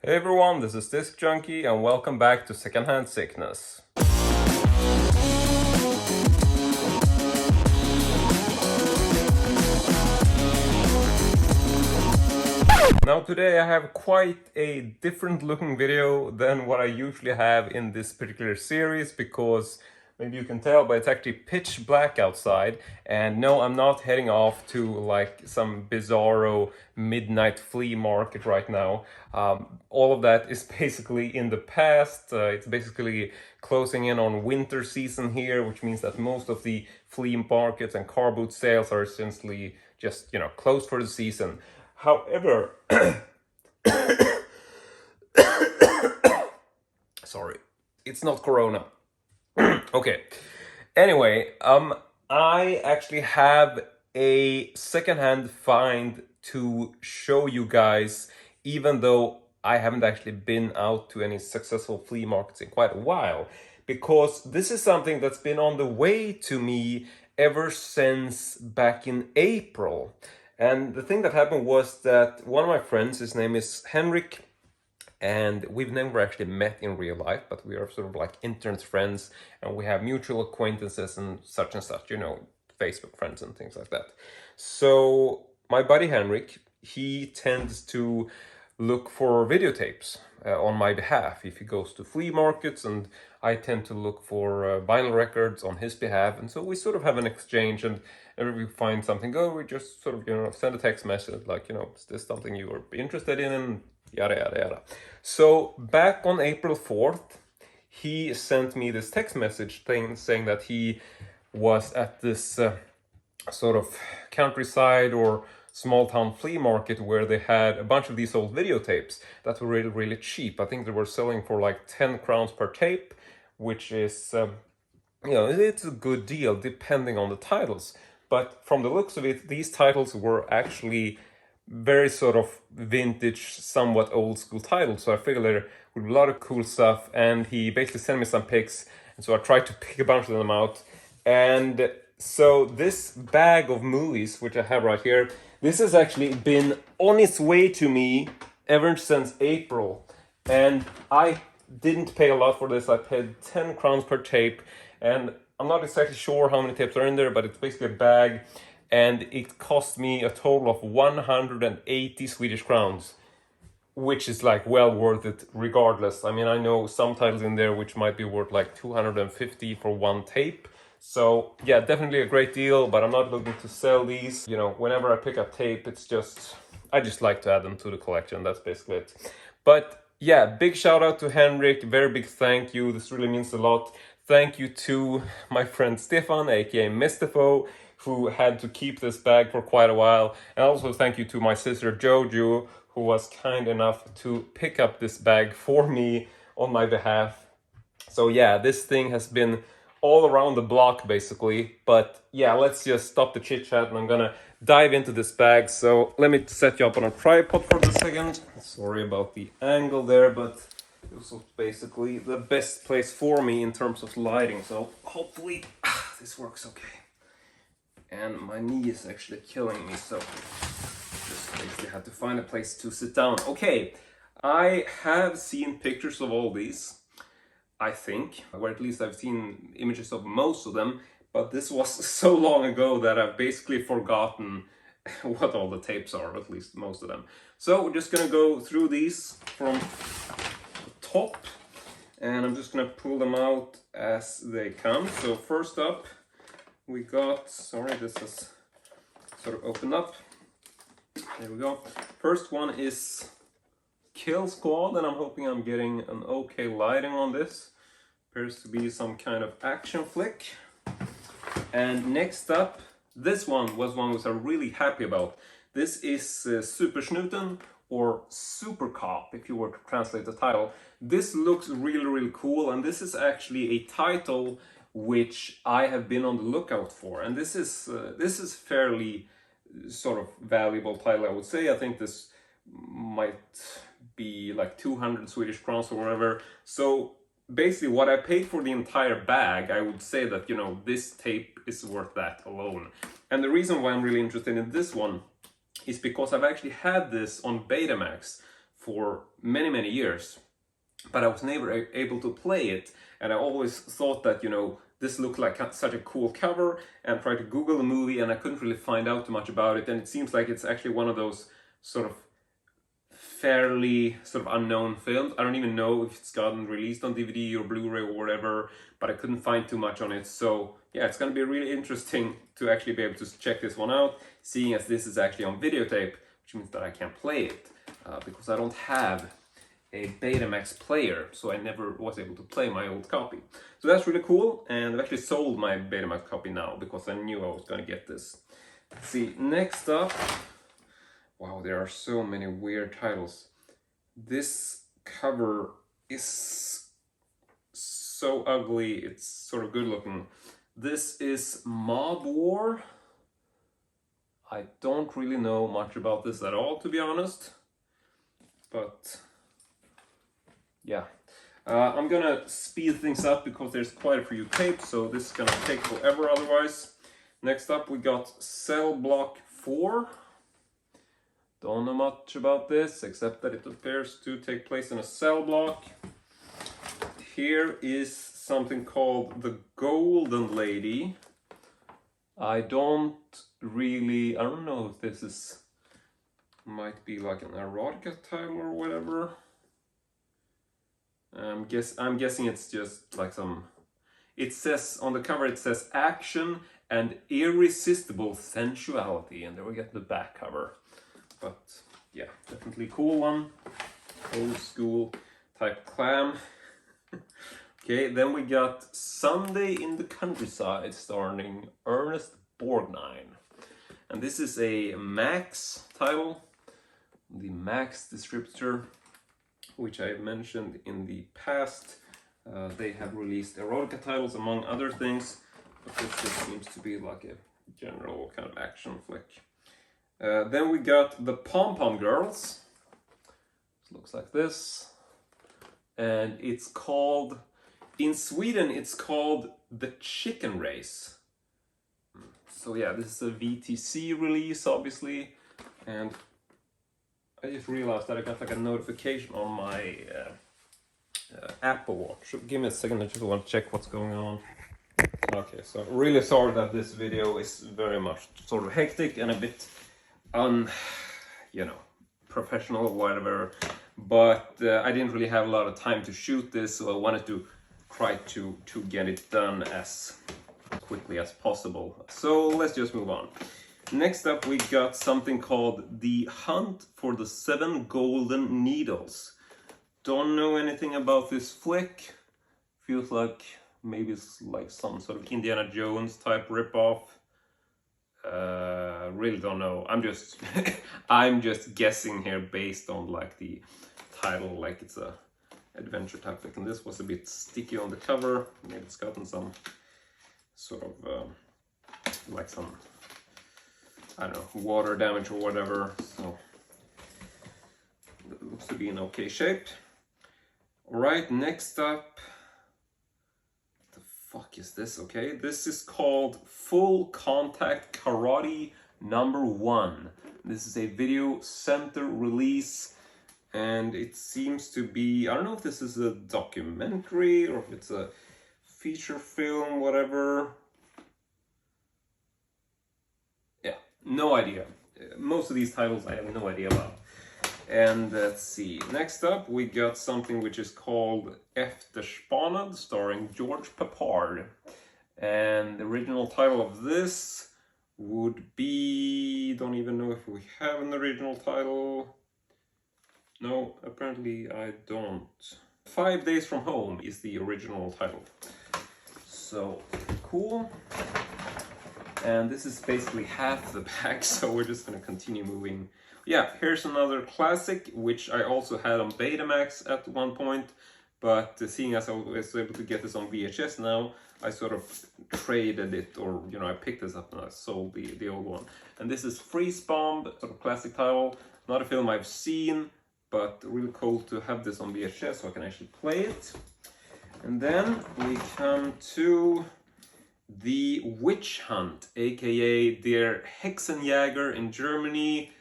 Hey everyone, this is Disc Junkie and welcome back to Secondhand Sickness. Now today I have quite a different looking video than what I usually have in this particular series because maybe you can tell, but it's actually pitch black outside. And no, I'm not heading off to like some bizarro midnight flea market right now. All of that is basically in the past. It's basically closing in on winter season here, which means that most of the flea markets and car boot sales are essentially just, closed for the season. However, sorry, it's not Corona. Okay. Anyway, I actually have a secondhand find to show you guys, even though I haven't actually been out to any successful flea markets in quite a while, because this is something that's been on the way to me ever since back in April. And the thing that happened was that one of my friends, his name is Henrik, and we've never actually met in real life, but we are sort of like internet friends and we have mutual acquaintances and such, Facebook friends and things like that. So my buddy Henrik, he tends to look for videotapes on my behalf if he goes to flea markets, and I tend to look for vinyl records on his behalf. And so we sort of have an exchange, and whenever we find something good, we just sort of, send a text message like, is this something you are interested in? Yada, yada, yada. So back on April 4th, he sent me this text message thing saying that he was at this sort of countryside or small town flea market where they had a bunch of these old videotapes that were really, really cheap. I think they were selling for like 10 crowns per tape, which is, it's a good deal depending on the titles. But from the looks of it, these titles were actually very sort of vintage, somewhat old school titles. So I figured there would be a lot of cool stuff. And he basically sent me some pics. And so I tried to pick a bunch of them out. And so this bag of movies, which I have right here, this has actually been on its way to me ever since April. And I didn't pay a lot for this. I paid 10 crowns per tape. And I'm not exactly sure how many tapes are in there, but it's basically a bag. And it cost me a total of 180 Swedish crowns, which is like well worth it regardless. I mean, I know some titles in there which might be worth like 250 for one tape. So yeah, definitely a great deal, but I'm not looking to sell these. Whenever I pick up tape, I just like to add them to the collection. That's basically it. But yeah, big shout out to Henrik. Very big thank you. This really means a lot. Thank you to my friend Stefan, aka Mistefo, who had to keep this bag for quite a while. And also thank you to my sister Jojo, who was kind enough to pick up this bag for me on my behalf. So yeah, this thing has been all around the block basically. But yeah, let's just stop the chit chat and I'm gonna dive into this bag. So let me set you up on a tripod for a second. Sorry about the angle there, but this was basically the best place for me in terms of lighting. So hopefully this works okay. And my knee is actually killing me, so just basically had to find a place to sit down. Okay, I have seen pictures of all these, I think, or at least I've seen images of most of them, but this was so long ago that I've basically forgotten what all the tapes are, at least most of them. So we're just gonna go through these from the top, and I'm just gonna pull them out as they come. So first up, we got, sorry, this has sort of opened up. There we go. First one is Kill Squad, and I'm hoping I'm getting an okay lighting on this. Appears to be some kind of action flick. And next up, this one was one which I'm really happy about. This is Super Snuten, or Super Cop, if you were to translate the title. This looks really, really cool, and this is actually a title which I have been on the lookout for, and this is fairly sort of valuable title, I would say. I think this might be like 200 Swedish crowns or whatever. So basically what I paid for the entire bag, I would say that, this tape is worth that alone. And the reason why I'm really interested in this one is because I've actually had this on Betamax for many years, but I was never able to play it, and I always thought that, you know, this looked like such a cool cover, and tried to Google the movie, and I couldn't really find out too much about it, and it seems like it's actually one of those sort of fairly sort of unknown films. I don't even know if it's gotten released on DVD or Blu-ray or whatever, but I couldn't find too much on it. So yeah, it's going to be really interesting to actually be able to check this one out, seeing as this is actually on videotape, which means that I can't play it because I don't have a Betamax player, so I never was able to play my old copy. So that's really cool, and I've actually sold my Betamax copy now because I knew I was going to get this. Let's see, next up. Wow, there are so many weird titles. This cover is so ugly, it's sort of good looking. This is Mob War. I don't really know much about this at all, to be honest. But yeah, I'm gonna speed things up because there's quite a few tapes, so this is gonna take forever otherwise. Next up we got Cell Block 4. Don't know much about this, except that it appears to take place in a cell block. Here is something called The Golden Lady. I don't know if this is, might be like an erotica title or whatever. I'm guessing it's just like some, it says, on the cover it says action and irresistible sensuality, and there we get the back cover. But yeah, definitely cool one. Old school type clam. Okay, then we got Sunday in the Countryside starring Ernest Borgnine. And this is a Max title, the Max distributor, which I mentioned in the past. They have released erotica titles among other things, but this just seems to be like a general kind of action flick. Then we got the Pom Pom Girls. It looks like this. And it's called, in Sweden, it's called The Chicken Race. So yeah, this is a VTC release, obviously. And I just realized that I got like a notification on my Apple Watch. So give me a second, I just want to check what's going on. Okay, so really sorry that this video is very much sort of hectic and a bit you know, professional or whatever, but I didn't really have a lot of time to shoot this, so I wanted to try to get it done as quickly as possible. So let's just move on. Next up we got something called The Hunt for the 7 Golden Needles. Don't know anything about this flick. Feels like maybe it's like some sort of Indiana Jones type ripoff. Really don't know. I'm just guessing here based on like the title, like it's a adventure type thing. And this was a bit sticky on the cover. Maybe it's gotten some sort of like some, I don't know, water damage or whatever. So it looks to be in okay shape. All right, next up. Fuck is this? Okay, this is called Full Contact Karate #1. This is a video center release, and it seems to be, I don't know if this is a documentary or if it's a feature film, whatever. Yeah, no idea. Most of these titles I have no idea about. And let's see, next up we got something which is called Efterspanad, starring George Peppard. And the original title of this would be, don't even know if we have an original title. No, apparently I don't. 5 Days from Home is the original title. So, cool. And this is basically half the pack, so we're just gonna continue moving. Yeah, here's another classic, which I also had on Betamax at one point, but seeing as I was able to get this on VHS now, I sort of traded it, or, you know, I picked this up and I sold the old one. And this is Freeze Bomb, sort of classic title, not a film I've seen, but really cool to have this on VHS so I can actually play it. And then we come to The Witch Hunt, aka Der Hexenjäger in Germany.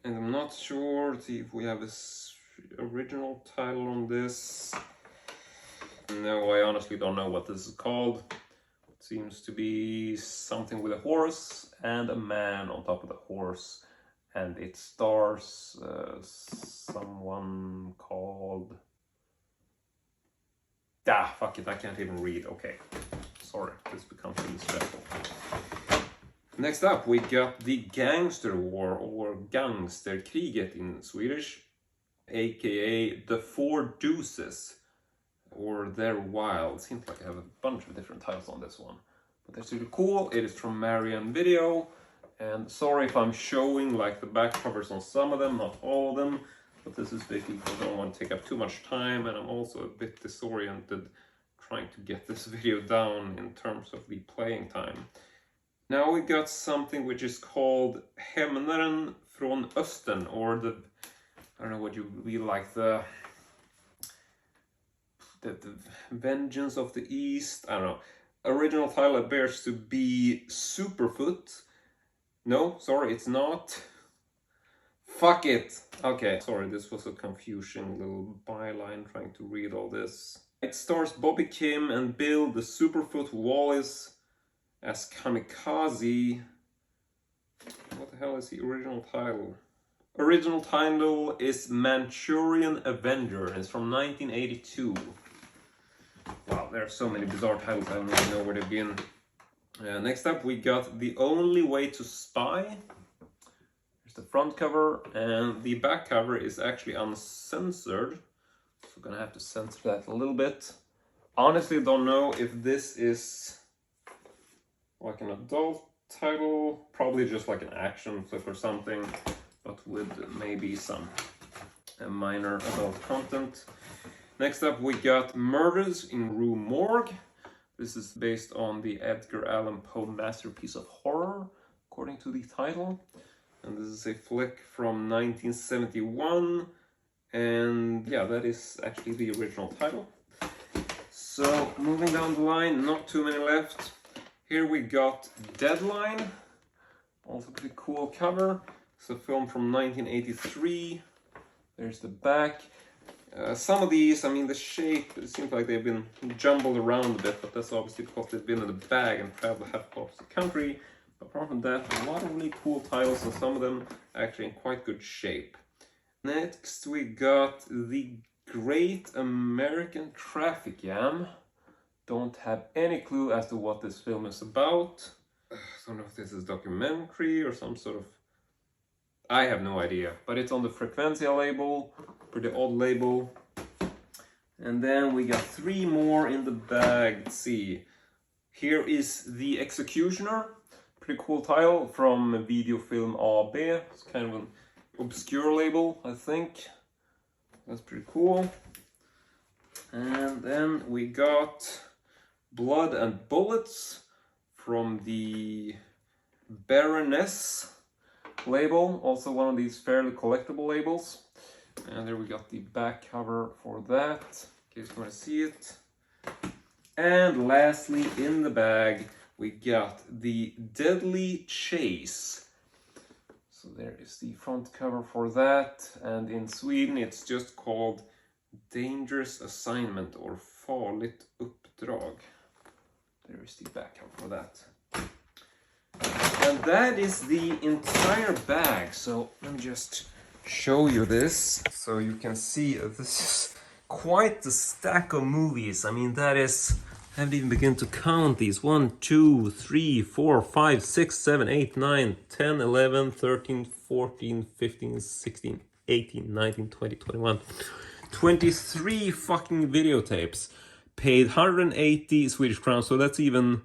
And I'm not sure, let's see if we have a original title on this? No, I honestly don't know what this is called. It seems to be something with a horse and a man on top of the horse. And it stars someone called... Ah, fuck it, I can't even read. Okay, sorry, this becomes really stressful. Next up, we got the Gangster War, or Gangsterkriget in Swedish, aka the Four Deuces, or They're Wild. Seems like I have a bunch of different titles on this one, but that's really cool. It is from Marianne Video, and sorry if I'm showing like the back covers on some of them, not all of them, but this is basically because I don't want to take up too much time, and I'm also a bit disoriented trying to get this video down in terms of the playing time. Now we got something which is called Hämnaren från Östern, or the, I don't know what you really like, the Vengeance of the East, I don't know. Original title appears to be Superfoot. No, sorry, it's not. Fuck it! Okay, sorry, this was a confusing little byline trying to read all this. It stars Bobby Kim and Bill the Superfoot Wallace as Kamikaze. What the hell is the original title? Original title is Manchurian Avenger, and it's from 1982. Wow, there are so many bizarre titles, I don't even know where to begin. Next up, we got The Only Way to Spy. Here's the front cover, and the back cover is actually uncensored. So I'm gonna have to censor that a little bit. Honestly, don't know if this is like an adult title, probably just like an action flick or something, but with maybe some minor adult content. Next up, we got Murders in Rue Morgue. This is based on the Edgar Allan Poe masterpiece of horror, according to the title. And this is a flick from 1971. And yeah, that is actually the original title. So, moving down the line, not too many left. Here we got Deadline. Also pretty cool cover. It's a film from 1983. There's the back. Some of these, I mean, the shape, it seems like they've been jumbled around a bit, but that's obviously because they've been in the bag and traveled half across the country. But apart from that, a lot of really cool titles, and some of them actually in quite good shape. Next, we got The Great American Traffic Jam. Don't have any clue as to what this film is about. I don't know if this is a documentary or some sort of... I have no idea, but it's on the Frequencia label, pretty odd label. And then we got 3 more in the bag. Let's see. Here is The Executioner, pretty cool title from Videofilm AB. It's kind of an obscure label, I think. That's pretty cool. And then we got Blood and Bullets from the Baroness label, also one of these fairly collectible labels. And there we got the back cover for that, in case you want to see it. And lastly, in the bag, we got The Deadly Chase. So there is the front cover for that, and in Sweden it's just called Dangerous Assignment or Farligt Uppdrag. There is the back cover for that. And that is the entire bag. So let me just show you this so you can see this is quite the stack of movies. I mean, that is, I haven't even begun to count these. 1, 2, 3, 4, 5, 6, 7, 8, 9, 10, 11, 13, 14, 15, 16, 18, 19, 20, 21, 23 fucking videotapes. Paid 180 Swedish crowns, so that's even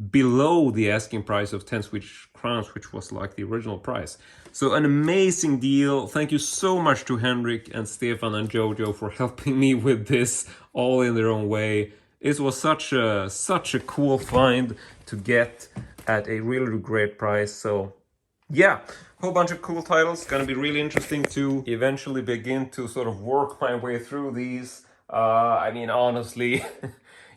below the asking price of 10 Swedish crowns, which was like the original price. So an amazing deal. Thank you so much to Henrik and Stefan and Jojo for helping me with this all in their own way. It was such a cool find to get at a really great price. So yeah, whole bunch of cool titles. Gonna be really interesting to eventually begin to sort of work my way through these. I mean, honestly,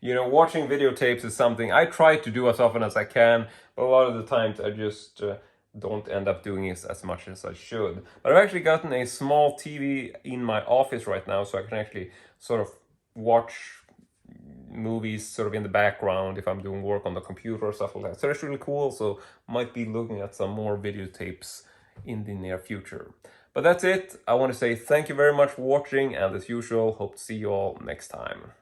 you know, watching videotapes is something I try to do as often as I can, but a lot of the times I just don't end up doing it as much as I should. But I've actually gotten a small TV in my office right now, so I can actually sort of watch movies sort of in the background if I'm doing work on the computer or stuff like that. So that's really cool. So might be looking at some more videotapes in the near future. But that's it. I want to say thank you very much for watching, and as usual, hope to see you all next time.